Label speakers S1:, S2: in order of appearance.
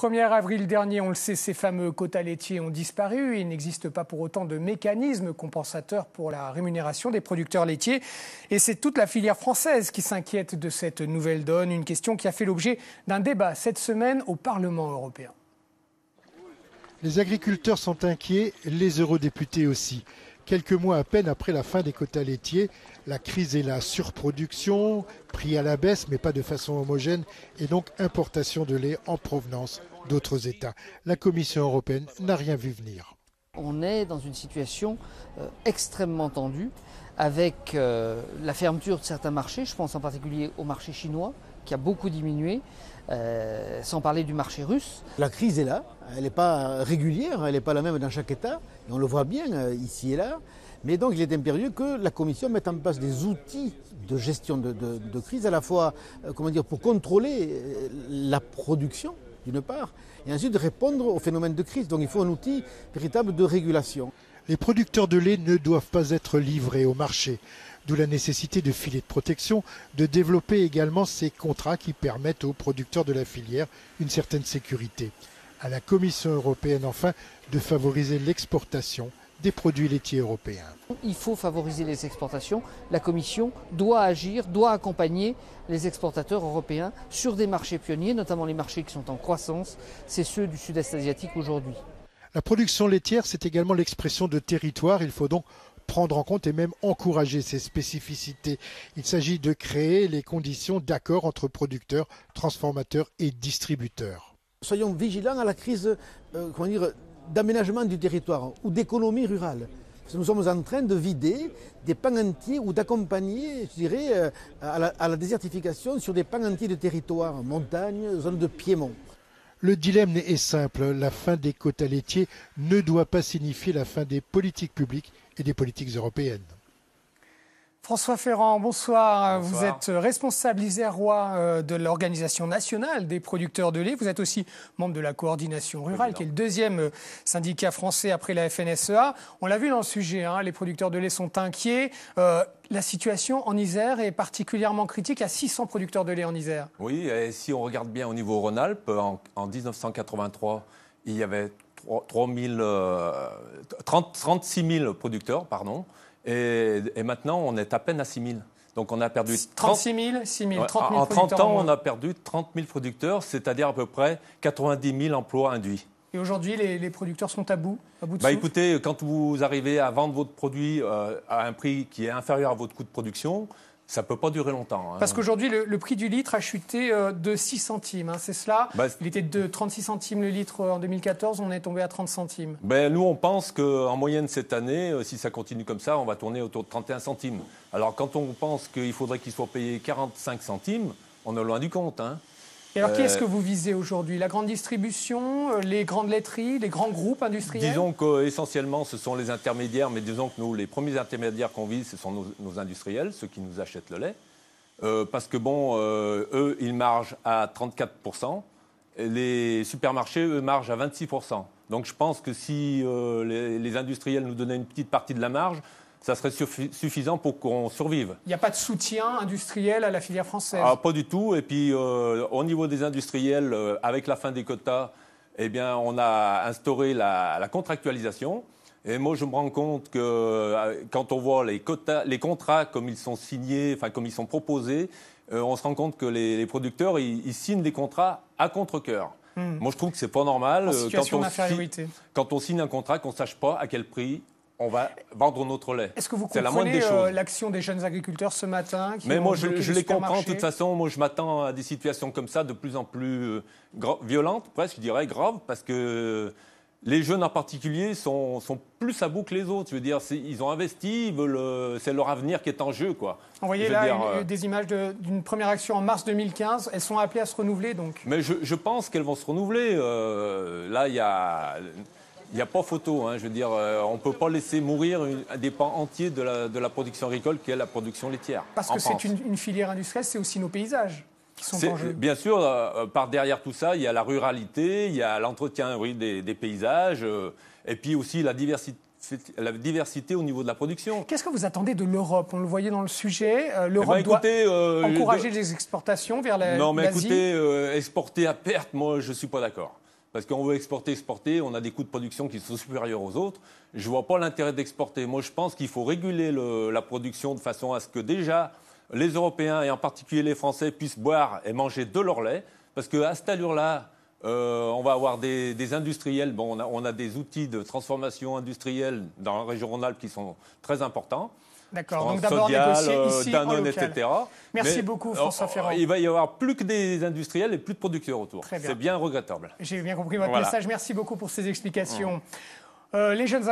S1: 1er avril dernier, on le sait, ces fameux quotas laitiers ont disparu. Il n'existe pas pour autant de mécanisme compensateur pour la rémunération des producteurs laitiers. Et c'est toute la filière française qui s'inquiète de cette nouvelle donne. Une question qui a fait l'objet d'un débat cette semaine au Parlement européen.
S2: Les agriculteurs sont inquiets, les eurodéputés aussi. Quelques mois à peine après la fin des quotas laitiers, la crise est la surproduction, prix à la baisse mais pas de façon homogène et donc importation de lait en provenance d'autres États. La Commission européenne n'a rien vu venir.
S3: On est dans une situation extrêmement tendue avec la fermeture de certains marchés, je pense en particulier au marché chinois qui a beaucoup diminué, sans parler du marché russe.
S4: La crise est là, elle n'est pas régulière, elle n'est pas la même dans chaque État, et on le voit bien ici et là. Mais donc il est impérieux que la Commission mette en place des outils de gestion de crise, à la fois pour contrôler la production d'une part, et ensuite répondre aux phénomènes de crise. Donc il faut un outil véritable de régulation.
S2: Les producteurs de lait ne doivent pas être livrés au marché. D'où la nécessité de filets de protection, de développer également ces contrats qui permettent aux producteurs de la filière une certaine sécurité. À la Commission européenne, enfin, de favoriser l'exportation des produits laitiers européens.
S3: Il faut favoriser les exportations. La Commission doit agir, doit accompagner les exportateurs européens sur des marchés pionniers, notamment les marchés qui sont en croissance, c'est ceux du sud-est asiatique aujourd'hui.
S2: La production laitière, c'est également l'expression de territoire. Il faut donc prendre en compte et même encourager ces spécificités. Il s'agit de créer les conditions d'accord entre producteurs, transformateurs et distributeurs.
S4: Soyons vigilants à la crise d'aménagement du territoire ou d'économie rurale. Parce que nous sommes en train de vider des pans entiers ou d'accompagner, je dirais, à la désertification sur des pans entiers de territoires, montagnes, zones de piémont.
S2: Le dilemme est simple, la fin des quotas laitiers ne doit pas signifier la fin des politiques publiques et des politiques européennes.
S1: François Ferrand, bonsoir.
S5: Bonsoir.
S1: Vous êtes responsable isérois de l'Organisation nationale des producteurs de lait. Vous êtes aussi membre de la coordination rurale, qui est le deuxième syndicat français après la FNSEA. On l'a vu dans le sujet, les producteurs de lait sont inquiets. La situation en Isère est particulièrement critique. Il y a 600 producteurs de lait en Isère.
S5: Oui, et si on regarde bien au niveau Rhône-Alpes, en 1983, il y avait 36 000 producteurs, pardon. Et maintenant, on est à peine à 6 000. Donc on a perdu
S1: 36 000, 6 000, 30 000
S5: en 30 ans,
S1: en
S5: on a perdu 30 000 producteurs, c'est-à-dire à peu près 90 000 emplois induits.
S1: Et aujourd'hui, les producteurs sont à bout de souffle.
S5: Écoutez, quand vous arrivez à vendre votre produit à un prix qui est inférieur à votre coût de production, ça ne peut pas durer longtemps.
S1: Parce qu'aujourd'hui, le prix du litre a chuté de 6 centimes, c'est cela. Il était de 36 centimes le litre en 2014, on est tombé à 30 centimes.
S5: Nous, on pense qu'en moyenne cette année, si ça continue comme ça, on va tourner autour de 31 centimes. Alors quand on pense qu'il faudrait qu'il soit payé 45 centimes, on est loin du compte.
S1: Et alors, qui est-ce que vous visez aujourd'hui? La grande distribution, les grandes laiteries, les grands groupes industriels?
S5: Disons qu'essentiellement, ce sont les intermédiaires, mais disons que nous, les premiers intermédiaires qu'on vise, ce sont nos industriels, ceux qui nous achètent le lait. Parce que, eux, ils margent à 34%. Et les supermarchés, eux, margent à 26%. Donc, je pense que si les industriels nous donnaient une petite partie de la marge, ça serait suffisant pour qu'on survive.
S1: Il n'y a pas de soutien industriel à la filière française?
S5: Pas du tout. Et puis, au niveau des industriels, avec la fin des quotas, on a instauré la contractualisation. Et moi, je me rends compte que quand on voit les contrats comme ils sont signés, comme ils sont proposés, on se rend compte que les producteurs, ils signent des contrats à contre-cœur. Moi, je trouve que c'est pas normal.
S1: En situation d'infériorité.
S5: Quand on signe un contrat, qu'on ne sache pas à quel prix on va vendre notre lait.
S1: Est-ce que vous comprenez l'action des jeunes agriculteurs ce matin?
S5: Mais moi, je les comprends. De toute façon, moi, je m'attends à des situations comme ça de plus en plus violentes, presque, je dirais, graves, parce que les jeunes en particulier sont plus à bout que les autres. Je veux dire, ils ont investi, c'est leur avenir qui est en jeu, quoi.
S1: On voyait des images d'une première action en mars 2015. Elles sont appelées à se renouveler, donc.
S5: Mais je pense qu'elles vont se renouveler. Là, il n'y a pas photo, je veux dire, on ne peut pas laisser mourir des pans entiers de la production agricole qui est la production laitière.
S1: Parce que c'est une filière industrielle, c'est aussi nos paysages qui sont en jeu.
S5: Bien sûr, par derrière tout ça, il y a la ruralité, il y a l'entretien des paysages, et puis aussi la diversification diversité au niveau de la production.
S1: Qu'est-ce que vous attendez de l'Europe? On le voyait dans le sujet. L'Europe doit encourager les exportations vers l'Asie.
S5: Non, mais écoutez, exporter à perte, moi, je ne suis pas d'accord. Parce qu'on veut exporter, on a des coûts de production qui sont supérieurs aux autres. Je ne vois pas l'intérêt d'exporter. Moi, je pense qu'il faut réguler la production de façon à ce que déjà les Européens, et en particulier les Français, puissent boire et manger de leur lait. Parce qu'à cette allure-là, on va avoir des industriels. Bon, on a des outils de transformation industrielle dans la région Rhône-Alpes qui sont très importants.
S1: D'accord, donc d'abord négocier ici
S5: Danone,
S1: en local.
S5: etc.
S1: Merci beaucoup François Ferrand.
S5: Il va y avoir plus que des industriels et plus de producteurs autour.
S1: C'est
S5: bien regrettable.
S1: J'ai bien compris votre message. Merci beaucoup pour ces explications. Les jeunes